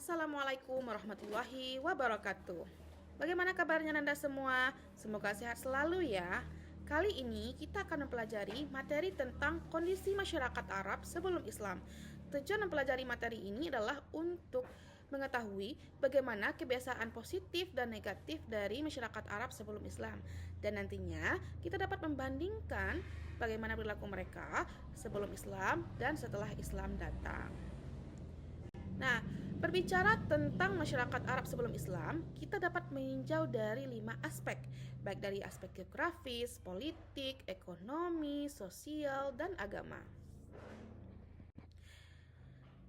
Assalamualaikum warahmatullahi wabarakatuh. Bagaimana kabarnya Nanda semua? Semoga sehat selalu ya. Kali ini kita akan mempelajari materi tentang kondisi masyarakat Arab sebelum Islam. Tujuan mempelajari materi ini adalah untuk mengetahui bagaimana kebiasaan positif dan negatif dari masyarakat Arab sebelum Islam. Dan nantinya kita dapat membandingkan bagaimana perilaku mereka sebelum Islam dan setelah Islam datang. Nah, berbicara tentang masyarakat Arab sebelum Islam, kita dapat meninjau dari 5 aspek, baik dari aspek geografis, politik, ekonomi, sosial, dan agama.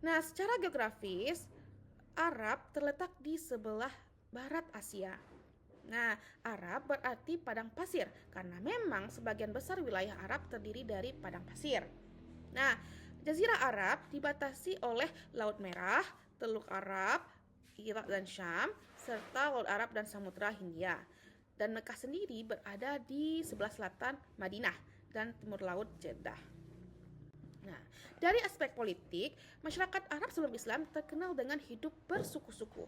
Nah, secara geografis, Arab terletak di sebelah barat Asia. Nah, Arab berarti padang pasir, karena memang sebagian besar wilayah Arab terdiri dari padang pasir. Nah, Jazirah Arab dibatasi oleh Laut Merah, Teluk Arab, Irak dan Syam, serta Laut Arab dan Samudra Hindia. Dan Mekah sendiri berada di sebelah selatan Madinah dan timur laut Jeddah. Nah, dari aspek politik, masyarakat Arab sebelum Islam terkenal dengan hidup bersuku-suku.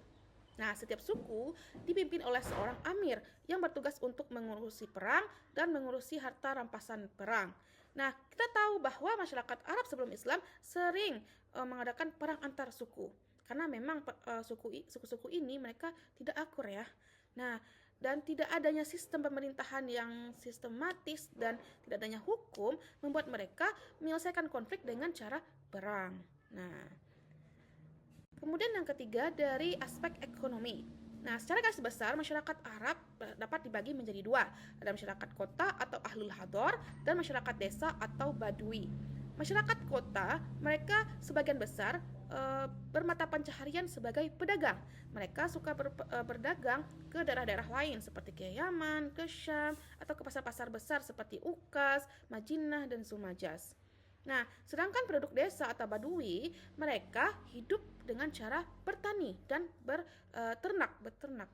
Nah, setiap suku dipimpin oleh seorang amir yang bertugas untuk mengurusi perang dan mengurusi harta rampasan perang. Nah, kita tahu bahwa masyarakat Arab sebelum Islam sering mengadakan perang antar suku. Karena memang suku-suku ini mereka tidak akur ya. Nah, dan tidak adanya sistem pemerintahan yang sistematis dan tidak adanya hukum membuat mereka menyelesaikan konflik dengan cara perang. Nah, kemudian yang ketiga dari aspek ekonomi. Nah, secara garis besar masyarakat Arab dapat dibagi menjadi dua. Ada masyarakat kota atau ahlul hador dan masyarakat desa atau badui. Masyarakat kota, mereka sebagian besar bermata pencaharian sebagai pedagang. Mereka suka berdagang ke daerah-daerah lain seperti ke Yaman, ke Syam, atau ke pasar-pasar besar seperti Ukas, Madinah, dan Sumajaz. Nah, sedangkan penduduk desa atau badui, mereka hidup dengan cara bertani dan beternak.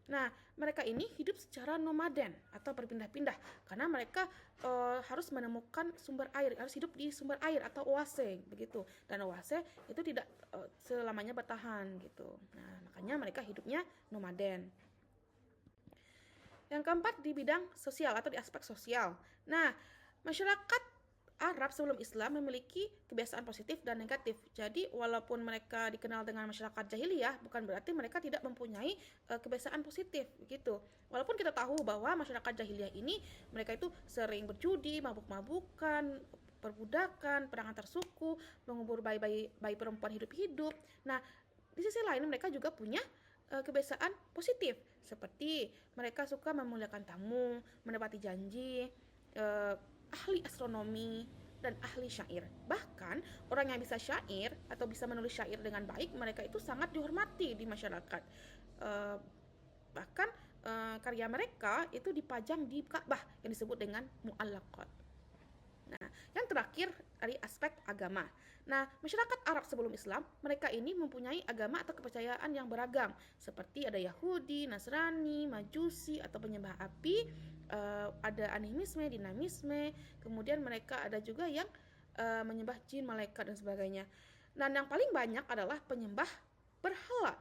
Nah, mereka ini hidup secara nomaden atau berpindah-pindah karena mereka harus menemukan sumber air, harus hidup di sumber air atau oase begitu. Dan oase itu tidak selamanya bertahan gitu. Nah, makanya mereka hidupnya nomaden. Yang keempat di bidang sosial atau di aspek sosial. Nah, masyarakat Arab sebelum Islam memiliki kebiasaan positif dan negatif. Jadi walaupun mereka dikenal dengan masyarakat jahiliyah, bukan berarti mereka tidak mempunyai kebiasaan positif gitu. Walaupun kita tahu bahwa masyarakat jahiliyah ini mereka itu sering berjudi, mabuk-mabukan, perbudakan, perang antar suku, mengubur bayi perempuan hidup-hidup. Nah, di sisi lain mereka juga punya kebiasaan positif seperti mereka suka memuliakan tamu, menepati janji, ahli astronomi, dan ahli syair. Bahkan orang yang bisa syair atau bisa menulis syair dengan baik, mereka itu sangat dihormati di masyarakat. Bahkan karya mereka itu dipajang di Ka'bah yang disebut dengan mu'allaqat. Nah, yang terakhir dari aspek agama. Nah, masyarakat Arab sebelum Islam, mereka ini mempunyai agama atau kepercayaan yang beragam, seperti ada Yahudi, Nasrani, Majusi atau penyembah api, ada animisme, dinamisme, kemudian mereka ada juga yang menyembah jin, malaikat dan sebagainya. Dan yang paling banyak adalah penyembah berhala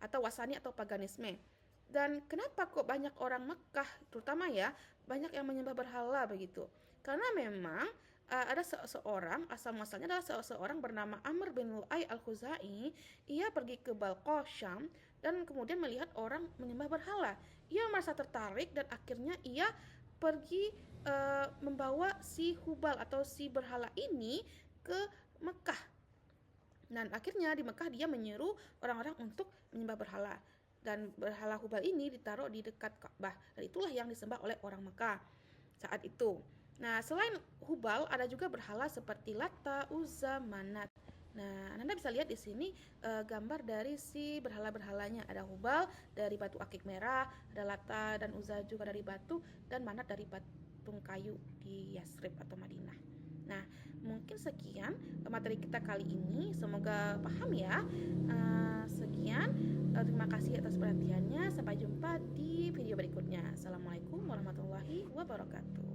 atau wasani atau paganisme. Dan kenapa kok banyak orang Mekah terutama ya banyak yang menyembah berhala begitu? Karena memang ada seseorang, asal muasalnya adalah seseorang bernama Amr bin Lu'ay al-Khuzai. Ia pergi ke Balqa, Syam, dan kemudian melihat orang menyembah berhala. Ia merasa tertarik dan akhirnya ia pergi membawa si Hubal atau si berhala ini ke Mekah. Dan akhirnya di Mekah dia menyeru orang-orang untuk menyembah berhala. Dan berhala Hubal ini ditaruh di dekat Ka'bah. Dan itulah yang disembah oleh orang Mekah saat itu. Nah, selain Hubal ada juga berhala seperti Lata, Uzza, Manat. Nah, Anda bisa lihat di sini gambar dari si berhala-berhalanya. Ada Hubal dari batu akik merah, ada Lata dan Uzza juga dari batu, dan Manat dari patung kayu di Yasrib atau Madinah. Nah, mungkin sekian materi kita kali ini. Semoga paham ya. Sekian. Terima kasih atas perhatiannya. Sampai jumpa di video berikutnya. Assalamualaikum warahmatullahi wabarakatuh.